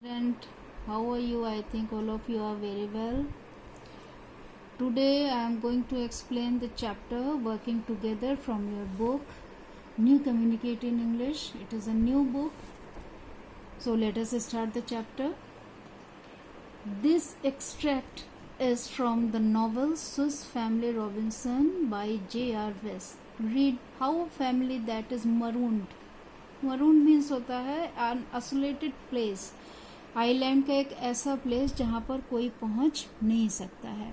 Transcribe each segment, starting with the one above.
Student, how are you? I think all of you are very well. Today I am going to explain the chapter Working Together from your book New Communicate in English. It is a new book. So let us start the chapter. This extract is from the novel Swiss Family Robinson by J.R. West. Read how a family that is marooned. Marooned means होता है an isolated place. Island का एक ऐसा place जहाँ पर कोई पहुँच नहीं सकता है.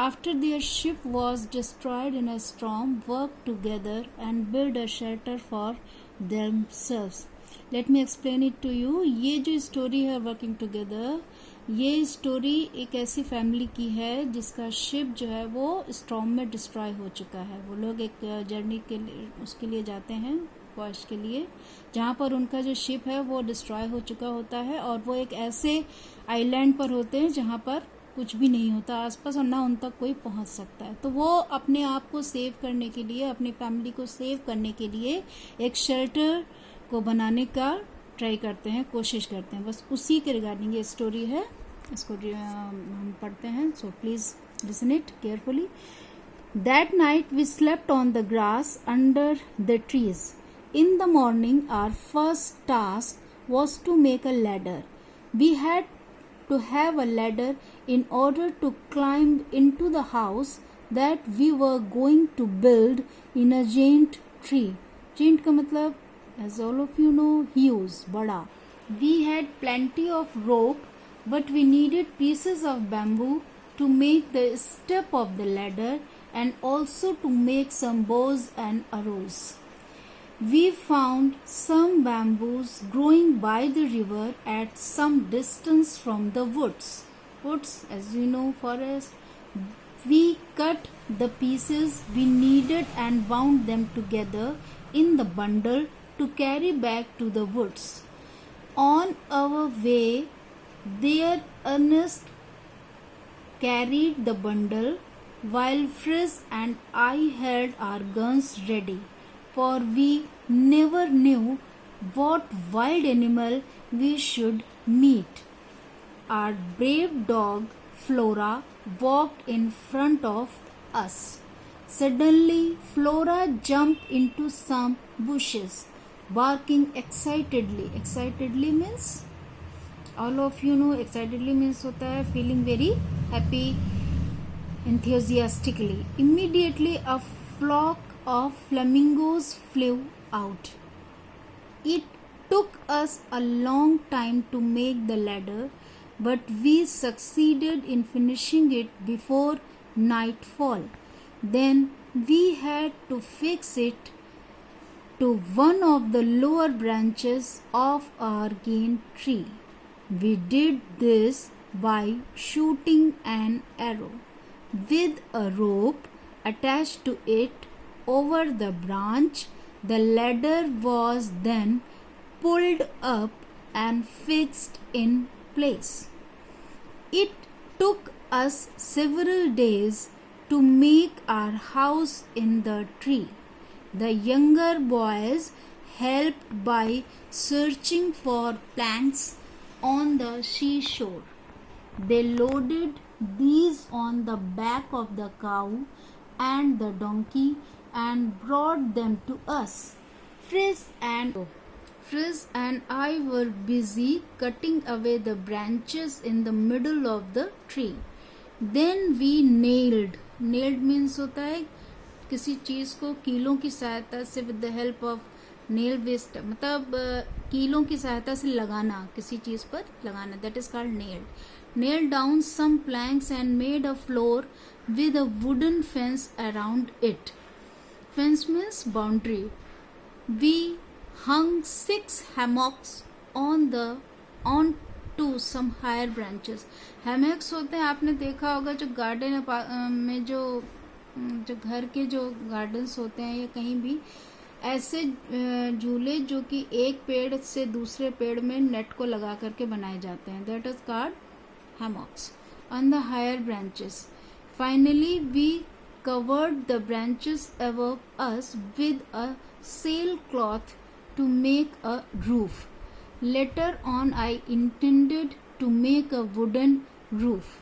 After their ship was destroyed in a storm, work together and build a shelter for themselves. Let me explain it to you. ये जो स्टोरी है वर्किंग टुगेदर, ये स्टोरी एक ऐसी फैमिली की है जिसका शिप जो है वो स्टॉर्म में डिस्ट्रॉय हो चुका है. वो लोग एक जर्नी के लिए उसके लिए जाते हैं, वॉयज के लिए, जहाँ पर उनका जो शिप है वो डिस्ट्रॉय हो चुका होता है और वो एक ऐसे आइलैंड पर होते हैं जहाँ पर कुछ भी नहीं होता आसपास और ना उन तक कोई पहुँच सकता है. तो वो अपने आप को सेव करने के लिए, अपनी फैमिली को सेव करने के लिए एक शेल्टर को बनाने का ट्राई करते हैं, कोशिश करते हैं. बस उसी के रिगार्डिंग ये स्टोरी है. इसको हम पढ़ते हैं. So please listen it carefully. That night we slept on the grass under the trees. In the morning, our first task was to make a ladder. We had to have a ladder in order to climb into the house that we were going to build in a giant tree. Giant का मतलब, as all of you know, huge, बड़ा. We had plenty of rope, but we needed pieces of bamboo to make the step of the ladder and also to make some bows and arrows. We found some bamboos growing by the river at some distance from the woods. Woods, as you know, forest. We cut the pieces we needed and bound them together in the bundle to carry back to the woods. On our way there, Ernest carried the bundle while Frizz and I held our guns ready, for we never knew what wild animal we should meet. Our brave dog Flora walked in front of us. Suddenly Flora jumped into some bushes, barking excitedly. Excitedly means, all of you know, excitedly means होता है feeling very happy, enthusiastically. Immediately a flock of flamingos flew out. It took us a long time to make the ladder, but we succeeded in finishing it before nightfall. Then we had to fix it to one of the lower branches of our giant tree. We did this by shooting an arrow with a rope attached to it over the branch. The ladder was then pulled up and fixed in place. It took us several days to make our house in the tree. The younger boys helped by searching for planks on the seashore. They loaded these on the back of the cow and the donkey and brought them to us. Frizz and I were busy cutting away the branches in the middle of the tree. Then we nailed means होता है किसी चीज़ को कीलों की सहायता से, with the help of nail waste, मतलब कीलों की सहायता से लगाना, किसी चीज़ पर लगाना, that is called nailed down some planks and made a floor with a wooden fence around it. Fence means boundary. We hung 6 hammocks onto some higher branches. Hammocks होते हैं, आपने देखा होगा जो गार्डन में जो घर के जो गार्डन्स होते हैं या कहीं भी ऐसे झूले जो कि एक पेड़ से दूसरे पेड़ में नेट को लगा करके बनाए जाते हैं. That is called hammocks on the higher branches. Finally, we covered the branches above us with a sailcloth to make a roof. Later on I intended to make a wooden roof.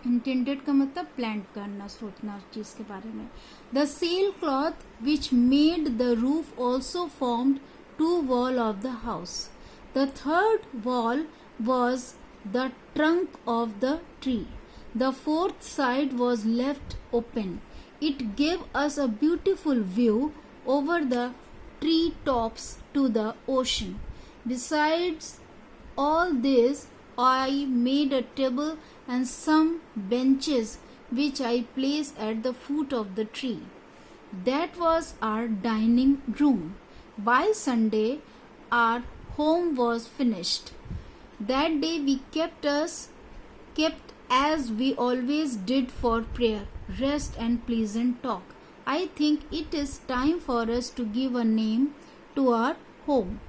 Intended का मतलब plan करना, सोचना उस चीज के बारे में. The sailcloth which made the roof also formed 2 walls of the house. The third wall was the trunk of the tree. The fourth side was left open. It gave us a beautiful view over the tree tops to the ocean. Besides all this, I made a table and some benches which I placed at the foot of the tree. That was our dining room. By Sunday, our home was finished. That day we kept as we always did for prayer, rest and pleasant talk. I think it is time for us to give a name to our home.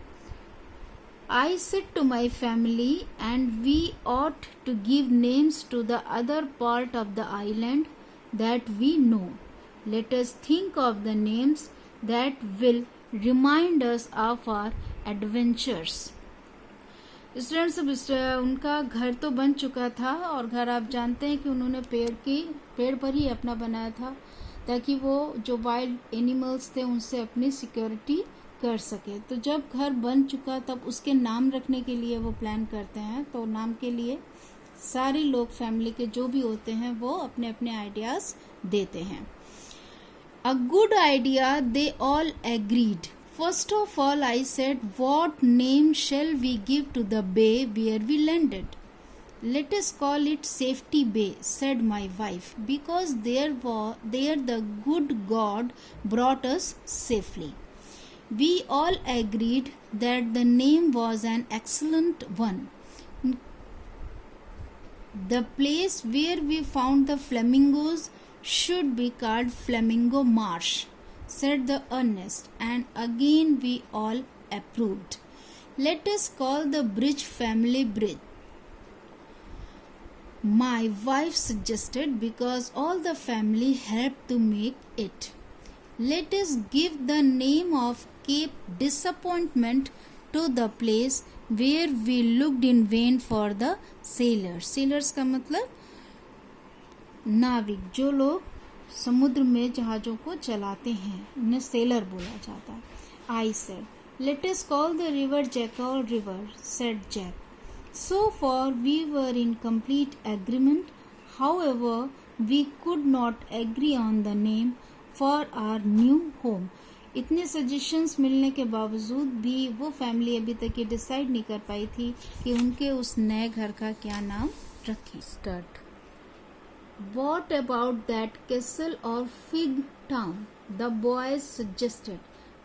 I said to my family, and we ought to give names to the other part of the island that we know. Let us think of the names that will remind us of our adventures. इस तरह से उनका घर तो बन चुका था, और घर आप जानते हैं कि उन्होंने पेड़ पर ही अपना बनाया था, ताकि वो जो वाइल्ड एनिमल्स थे उनसे अपनी सिक्योरिटी कर सके. तो जब घर बन चुका तब उसके नाम रखने के लिए वो प्लान करते हैं. तो नाम के लिए सारे लोग फैमिली के जो भी होते हैं वो अपने अपने आइडियाज देते हैं. A good idea, they all agreed. First of all, I said, what name shall we give to the bay where we landed? Let us call it Safety Bay, said my wife, because there the good God brought us safely. We all agreed that the name was an excellent one. The place where we found the flamingos should be called Flamingo Marsh, said the Ernest, and again we all approved. Let us call the bridge Family Bridge, my wife suggested, because all the family helped to make it. Let us give the name of Cape Disappointment to the place where we looked in vain for the sailors. Sailors का मतलब नाविक, जो लोग समुद्र में जहाजों को चलाते हैं, उन्हें सेलर बोला जाता है. I said, let us call the river Jackal River, said Jack. So far we were in complete agreement. However, we could not agree on the name for our new home. इतने suggestions मिलने के बावजूद भी वो family अभी तक ये decide नहीं कर पाई थी कि उनके उस नए घर का क्या नाम रखें. Start. What about that castle or fig town? The boys suggested,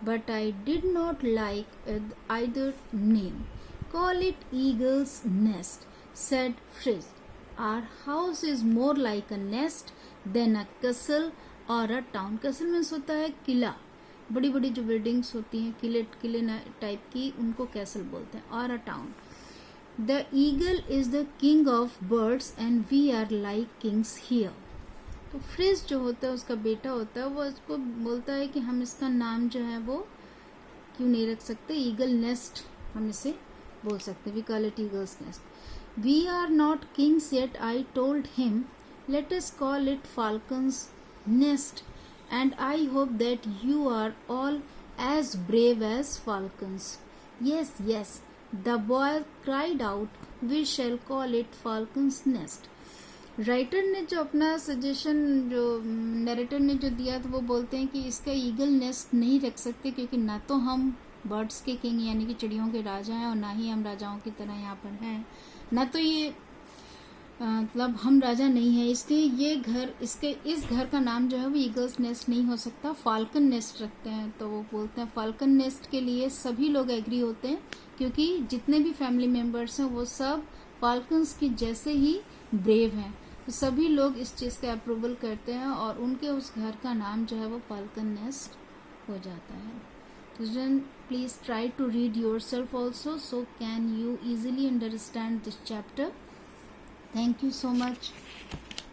but I did not like either name. Call it Eagle's Nest, said Fritz. Our house is more like a nest than a castle or a town. Castle means होता है किला, बड़ी बड़ी जो buildings होती हैं किले type की, उनको कैसल बोलते हैं. और a town. The eagle is the king of birds and we are like kings here. तो फ्रिज जो होता है उसका बेटा होता है, वो उसको बोलता है कि हम इसका नाम जो है वो क्यों नहीं रख सकते, ईगल नेस्ट हम इसे बोल सकते. We call it eagle's nest. We are not kings yet, I told him. Let us call it falcon's nest, and I hope that you are all as brave as falcons. Yes, yes, the boy cried out, we shall call it Falcon's Nest. Writer ने जो अपना suggestion, जो narrator ने जो दिया, तो वो बोलते हैं कि इसका ईगल नेस्ट नहीं रख सकते, क्योंकि ना तो हम बर्ड्स के किंग यानी कि चिड़ियों के राजा हैं, और ना ही हम राजाओं की तरह यहाँ पर हैं, ना तो ये मतलब हम राजा नहीं है, इसलिए ये घर, इस घर का नाम जो है वो ईगल्स नेस्ट नहीं हो सकता, फाल्कन नेस्ट रखते हैं. तो वो बोलते हैं फाल्कन नेस्ट के लिए सभी लोग एग्री होते हैं, क्योंकि जितने भी फैमिली मेंबर्स हैं वो सब फाल्कन्स की जैसे ही ब्रेव हैं. तो सभी लोग इस चीज़ का अप्रूवल करते हैं और उनके उस घर का नाम जो है वो फाल्कन नेस्ट हो जाता है. Children, please try to read yourself also, so can you easily understand this chapter. Thank you so much.